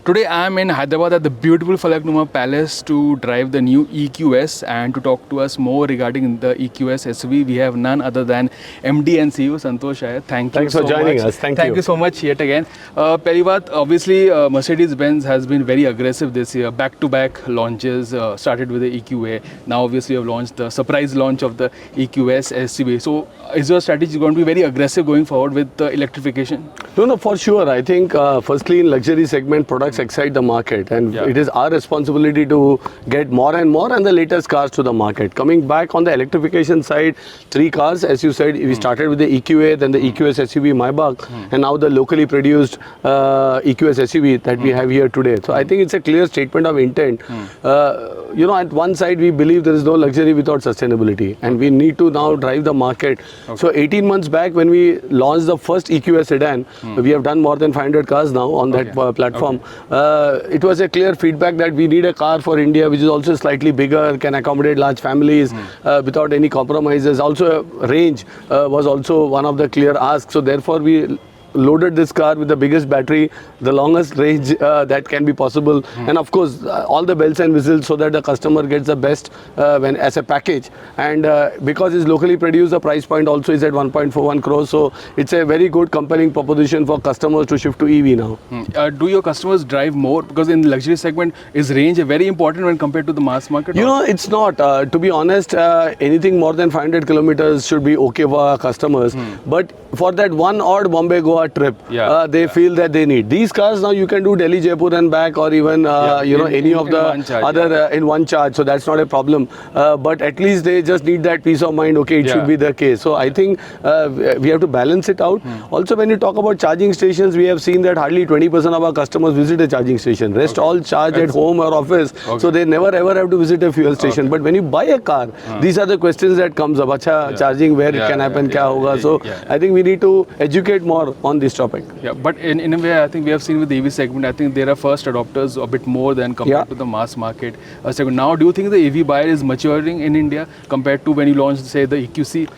Today I am in Hyderabad at the beautiful Falaknuma Palace to drive the new EQS, and to talk to us more regarding the EQS SUV, we have none other than MD and CEO Santosh Iyer. Thanks for joining us. Thank you. Thank you so much yet again. Pehli baat, obviously Mercedes-Benz has been very aggressive this year. Back-to-back launches, started with the EQA. Now obviously you have launched the surprise launch of the EQS SUV. So is your strategy going to be very aggressive going forward with the electrification? No, for sure. I think firstly in luxury segment, products excite the market, and it is our responsibility to get more and more and the latest cars to the market. Coming back on the electrification side, 3 cars, as you said, we started with the EQA, then the EQS SUV Maybach, and now the locally produced EQS SUV that we have here today. So I think it's a clear statement of intent. At one side we believe there is no luxury without sustainability, and we need to now drive the market. So 18 months back when we launched the first EQS sedan, we have done more than 500 cars now on that platform. It was a clear feedback that we need a car for India which is also slightly bigger, can accommodate large families without any compromises. Also range was also one of the clear asks. So therefore we loaded this car with the biggest battery, the longest range that can be possible, and of course all the bells and whistles so that the customer gets the best when as a package. And because it's locally produced, the price point also is at 1.41 crores. So it's a very good compelling proposition for customers to shift to EV now. Do your customers drive more? Because in the luxury segment, is range very important when compared to the mass market? It's not. To be honest, anything more than 500 kilometers should be okay for our customers. But for that one odd Bombay-Goa trip, they feel that they need. These cars now you can do Delhi, Jaipur and back, or even any of the other in one charge. So that's not a problem. But at least they just need that peace of mind. Okay, it should be the case. So I think we have to balance it out. Also, when you talk about charging stations, we have seen that hardly 20% of our customers visit a charging station. Rest all charge at home or office. So they never ever have to visit a fuel station. But when you buy a car, these are the questions that comes up. Charging where it can happen, kya hoga? So I think we need to educate more on this topic. Yeah, but in a way, I think we have seen with the EV segment, I think there are first adopters a bit more than compared to the mass market segment. Now, do you think the EV buyer is maturing in India compared to when you launched, say, the EQC?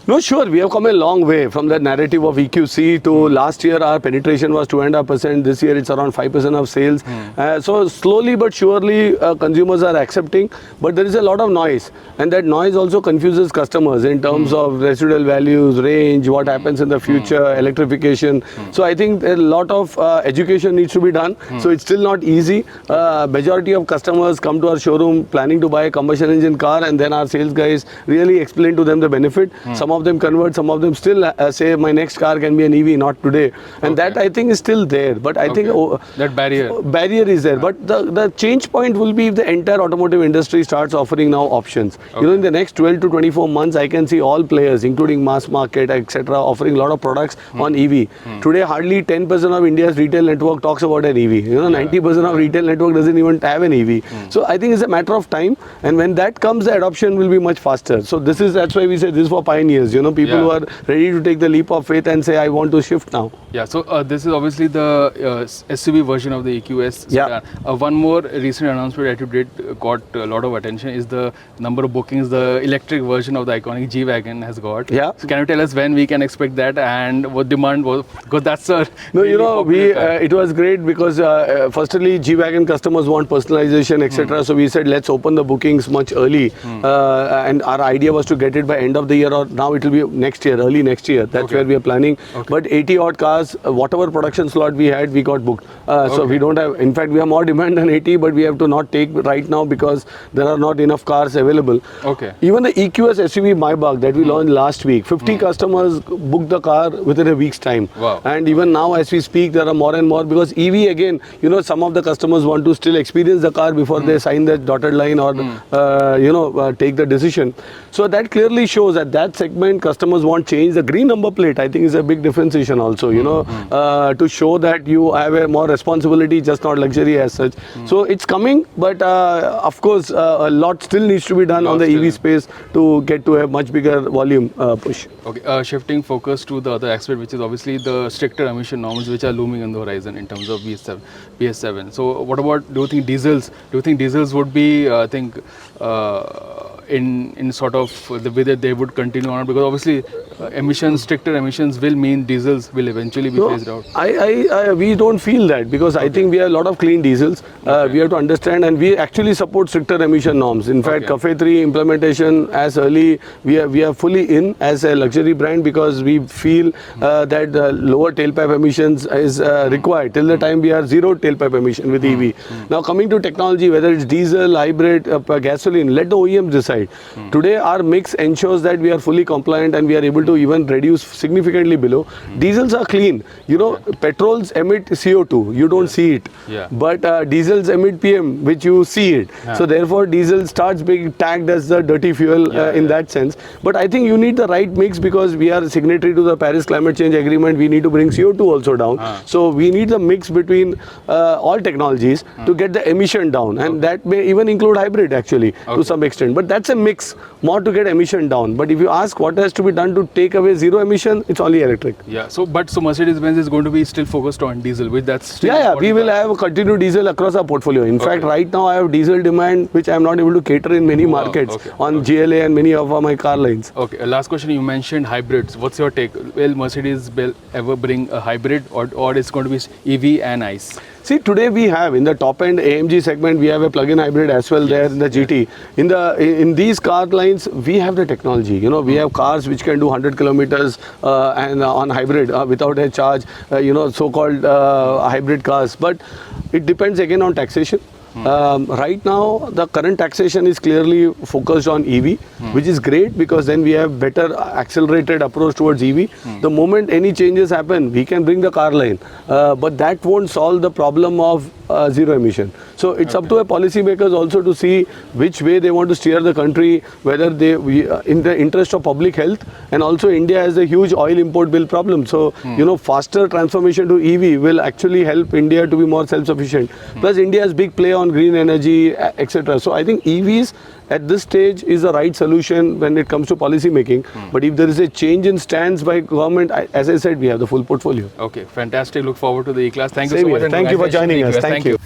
No, sure. We have come a long way from the narrative of EQC to last year our penetration was 2.5%. This year it's around 5% of sales. So slowly but surely consumers are accepting. But there is a lot of noise, and that noise also confuses customers in terms of residual values, range, what happens in the future, electrification. So I think a lot of education needs to be done. So it's still not easy. Majority of customers come to our showroom planning to buy a combustion engine car, and then our sales guys really explain to them the benefit. Some of them convert, some of them still say my next car can be an EV, not today. And that I think is still there. But I think that barrier is there. But the change point will be if the entire automotive industry starts offering now options. In the next 12 to 24 months, I can see all players, including mass market, etc., offering a lot of products on EV. Today, hardly 10% of India's retail network talks about an EV. 90% of retail network doesn't even have an EV. So I think it's a matter of time. And when that comes, the adoption will be much faster. So that's why we say this is for pioneers. People who are ready to take the leap of faith and say, I want to shift now. Yeah, so this is obviously the SUV version of the EQS sedan. One more recent announcement that you did got a lot of attention is the number of bookings the electric version of the iconic G-Wagon has got. Yeah. So can you tell us when we can expect that and what demand was? Because that's a it was great because firstly G-Wagon customers want personalization, etc. So we said let's open the bookings much early, and our idea was to get it by end of the year, or now it will be next year, early next year. That's where we are planning. But 80 odd cars, whatever production slot we had, we got booked. So we don't have, in fact we have more demand than 80, but we have to not take right now because there are not enough cars available. Even the EQS SUV Maybach that we launched last week, 50 customers booked the car within a week's time. And even now as we speak, there are more and more, because EV again, some of the customers want to still experience the car before they sign the dotted line or take the decision. So that clearly shows that segment customers want change. The green number plate I think is a big differentiation also, to show that you have a more responsibility, just not luxury as such. So it's coming, but of course a lot still needs to be done on the EV space to get to a much bigger volume push. Shifting focus to the other aspect, which is obviously the stricter emission norms which are looming on the horizon in terms of BS7. So what about, do you think diesels would be in sort of the way that they would continue on? Because obviously stricter emissions will mean diesels will eventually be phased out. We don't feel that because I think we have a lot of clean diesels. We have to understand, and we actually support stricter emission norms. In fact, CAFE 3 implementation as early, we are fully in as a luxury brand because we feel that lower tailpipe emissions is required till the time we are zero tailpipe emission with EV. Now coming to technology, whether it's diesel, hybrid, gasoline, let the OEMs decide. Today our mix ensures that we are fully compliant and we are able to even reduce significantly below. Diesels are clean. You know, petrols emit CO2. You don't see it. But diesels emit PM, which you see it. So therefore diesel starts being tagged as the dirty fuel in that sense. But I think you need the right mix because we are signatory to the Paris Climate Change Agreement. We need to bring CO2 also down. So we need the mix between all technologies to get the emission down, and that may even include hybrid actually to some extent. But that's a mix more to get emission down. But if you ask what has to be done to take away zero emission, it's only electric. So Mercedes-Benz is going to be still focused on diesel, which that's still we will have continued diesel across our portfolio. In fact, right now I have diesel demand which I am not able to cater in many markets on GLA and many of my car lines. Last question, you mentioned hybrids. What's your take? Will Mercedes ever bring a hybrid, or it's going to be EV and ICE? See, today we have in the top end AMG segment, we have a plug-in hybrid as well there in the GT. In these car lines, we have the technology. You know, we have cars which can do 100 kilometers and on hybrid without a charge. So-called hybrid cars. But it depends again on taxation. Right now, the current taxation is clearly focused on EV, which is great because then we have better accelerated approach towards EV. The moment any changes happen, we can bring the car line, but that won't solve the problem of zero emission. So it's up to a policymakers also to see which way they want to steer the country, whether in the interest of public health, and also India has a huge oil import bill problem. So faster transformation to EV will actually help India to be more self-sufficient. Plus India has big play on green energy, etc. So I think EVs at this stage is the right solution when it comes to policy making. But if there is a change in stance by government, as I said, we have the full portfolio. Okay, fantastic. Look forward to the E-Class. Thank you so much. Thank you for joining us. Thank you.